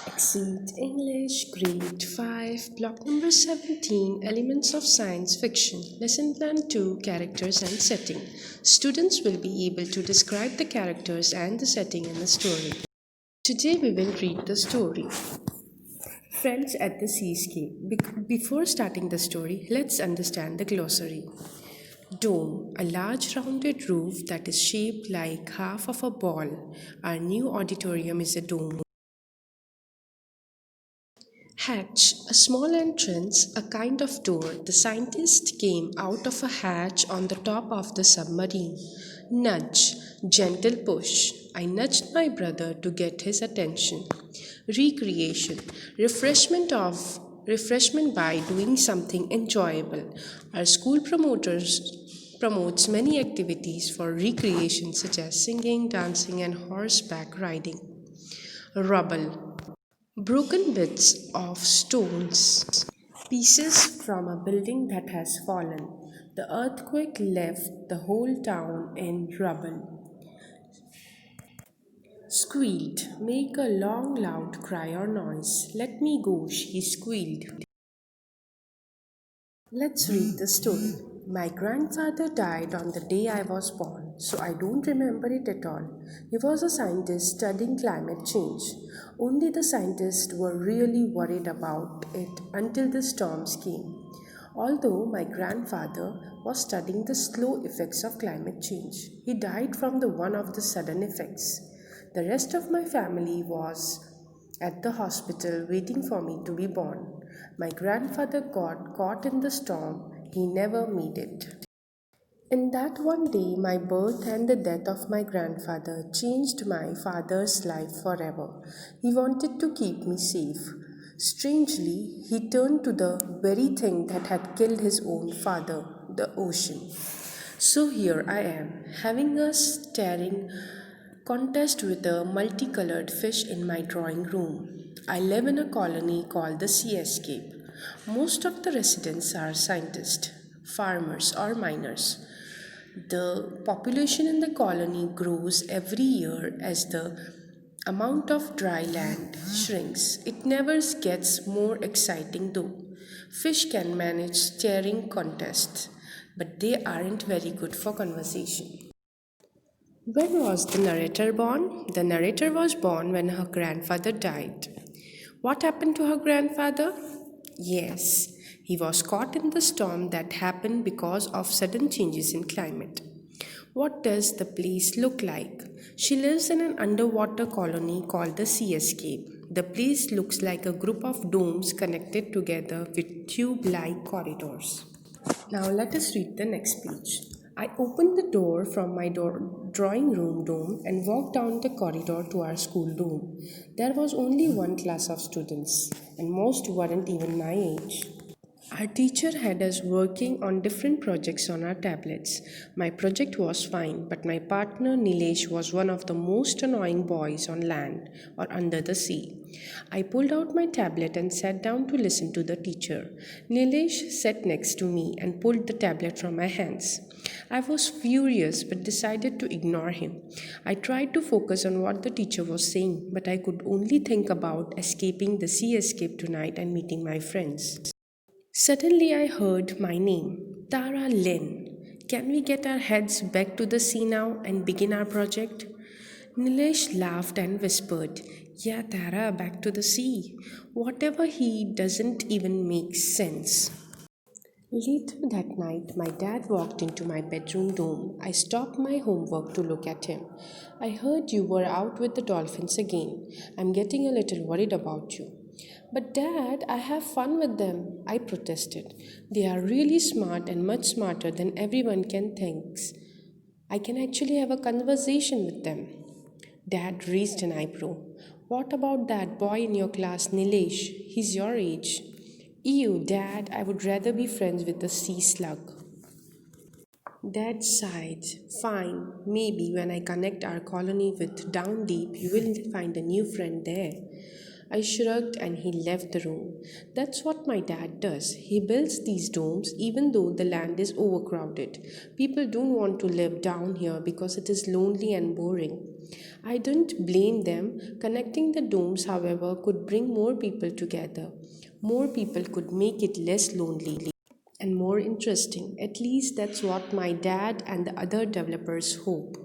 XSEED English Grade 5 Block number 17 Elements of Science Fiction Lesson Plan 2 Characters and Setting. Students will be able to describe the characters and the setting in the story. Today we will read the story. Friends at the Seascape. Before starting the story, let's understand the glossary. Dome, a large rounded roof that is shaped like half of a ball. Our new auditorium is a dome. Hatch, a small entrance, a kind of door. The scientist came out of a hatch on the top of the submarine. Nudge, gentle push. I nudged my brother to get his attention. Recreation, refreshment by doing something enjoyable. Our school promotes many activities for recreation such as singing, dancing and horseback riding. Rubble, broken bits of stones, pieces from a building that has fallen. The earthquake left the whole town in rubble. Squealed, make a long loud cry or noise. Let me go, she squealed. Let's read the story. My grandfather died on the day I was born, so I don't remember it at all. He was a scientist studying climate change. Only the scientists were really worried about it until the storms came. Although my grandfather was studying the slow effects of climate change, he died from the one of the sudden effects. The rest of my family was at the hospital waiting for me to be born. My grandfather got caught in the storm. He never made it. In that one day, my birth and the death of my grandfather changed my father's life forever. He wanted to keep me safe. Strangely, he turned to the very thing that had killed his own father, the ocean. So here I am, having a staring contest with a multicolored fish in my drawing room. I live in a colony called the Sea Escape. Most of the residents are scientists, farmers, or miners. The population in the colony grows every year as the amount of dry land shrinks. It never gets more exciting though. Fish can manage staring contests, but they aren't very good for conversation. When was the narrator born? The narrator was born when her grandfather died. What happened to her grandfather? Yes, he was caught in the storm that happened because of sudden changes in climate. What does the place look like? She lives in an underwater colony called the Sea Escape. The place looks like a group of domes connected together with tube like corridors. Now let us read the next page. I opened the door from my drawing room dome and walked down the corridor to our school dome. There was only one class of students, and most weren't even my age. Our teacher had us working on different projects on our tablets. My project was fine, but my partner Nilesh was one of the most annoying boys on land or under the sea. I pulled out my tablet and sat down to listen to the teacher. Nilesh sat next to me and pulled the tablet from my hands. I was furious but decided to ignore him. I tried to focus on what the teacher was saying, but I could only think about escaping the sea escape tonight and meeting my friends. Suddenly, I heard my name, Tara Lynn. Can we get our heads back to the sea now and begin our project? Nilesh laughed and whispered, Yeah, Tara, back to the sea. Whatever he doesn't even make sense. Later that night, my dad walked into my bedroom dome. I stopped my homework to look at him. I heard you were out with the dolphins again. I'm getting a little worried about you. But, Dad, I have fun with them, I protested. They are really smart and much smarter than everyone can think. I can actually have a conversation with them. Dad raised an eyebrow. What about that boy in your class, Nilesh? He's your age. Ew, Dad, I would rather be friends with a sea slug. Dad sighed. Fine, maybe when I connect our colony with Down Deep, you will find a new friend there. I shrugged and he left the room. That's what my dad does. He builds these domes even though the land is overcrowded. People don't want to live down here because it is lonely and boring. I don't blame them. Connecting the domes, however, could bring more people together. More people could make it less lonely and more interesting. At least that's what my dad and the other developers hope.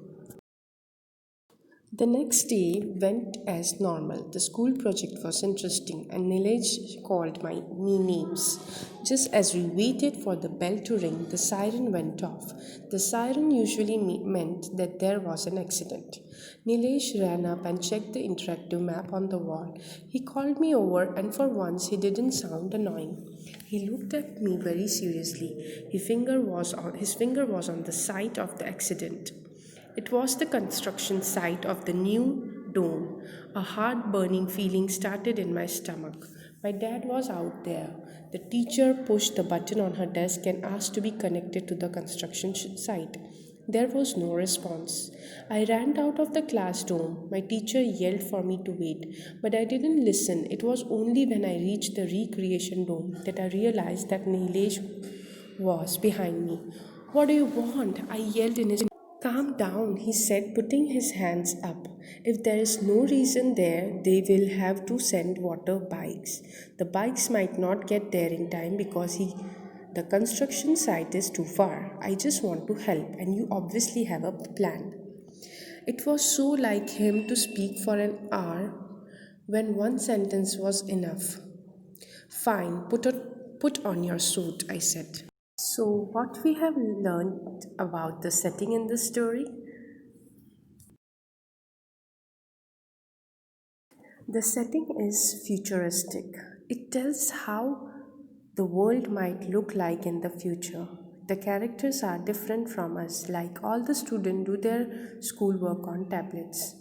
The next day went as normal. The school project was interesting, and Nilesh called me names. Just as we waited for the bell to ring, the siren went off. The siren usually meant that there was an accident. Nilesh ran up and checked the interactive map on the wall. He called me over, and for once he didn't sound annoying. He looked at me very seriously. His finger was on the site of the accident. It was the construction site of the new dome. A heart burning feeling started in my stomach. My dad was out there. The teacher pushed the button on her desk and asked to be connected to the construction site. There was no response. I ran out of the class dome. My teacher yelled for me to wait, but I didn't listen. It was only when I reached the recreation dome that I realized that Nilesh was behind me. What do you want? I yelled in his. Calm down, he said, putting his hands up. If there is no reason there, they will have to send water bikes. The bikes might not get there in time because the construction site is too far. I just want to help, and you obviously have a plan. It was so like him to speak for an hour when one sentence was enough. Fine, put on your suit, I said. So, what we have learned about the setting in the story? The setting is futuristic. It tells how the world might look like in the future. The characters are different from us, like all the students do their schoolwork on tablets.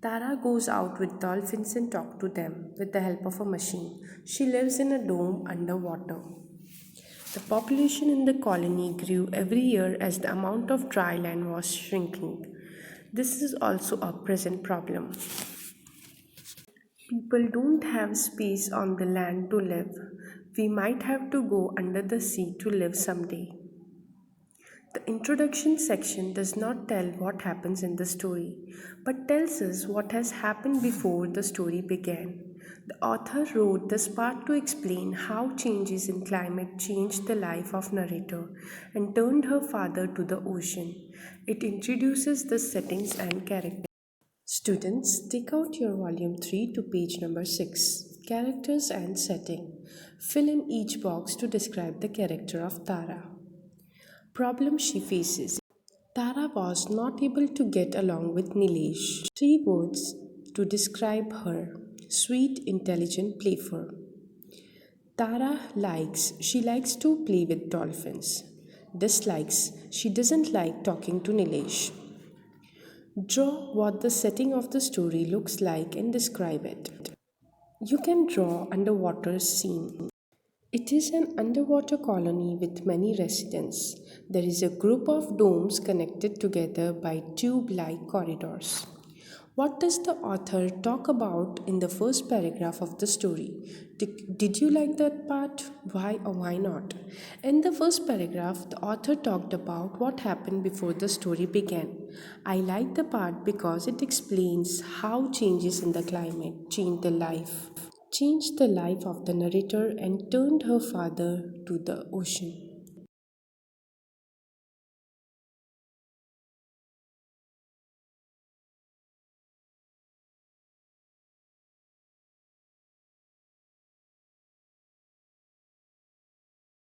Tara goes out with dolphins and talks to them with the help of a machine. She lives in a dome underwater. The population in the colony grew every year as the amount of dry land was shrinking. This is also a present problem. People don't have space on the land to live. We might have to go under the sea to live someday. The introduction section does not tell what happens in the story, but tells us what has happened before the story began. The author wrote this part to explain how changes in climate changed the life of narrator and turned her father to the ocean. It introduces the settings and characters. Students, take out your volume 3 to page number 6. Characters and setting. Fill in each box to describe the character of Tara. Problem she faces. Tara was not able to get along with Nilesh. 3 words to describe her: sweet, intelligent, playful. She likes to play with dolphins. Dislikes, she doesn't like talking to Nilesh. Draw what the setting of the story looks like and describe it. You can draw underwater scene. It is an underwater colony with many residents. There is a group of domes connected together by tube-like corridors. What does the author talk about in the first paragraph of the story? Did you like that part? Why or why not? In the first paragraph, the author talked about what happened before the story began. I like the part because it explains how changes in the climate changed the life of the narrator and turned her father to the ocean.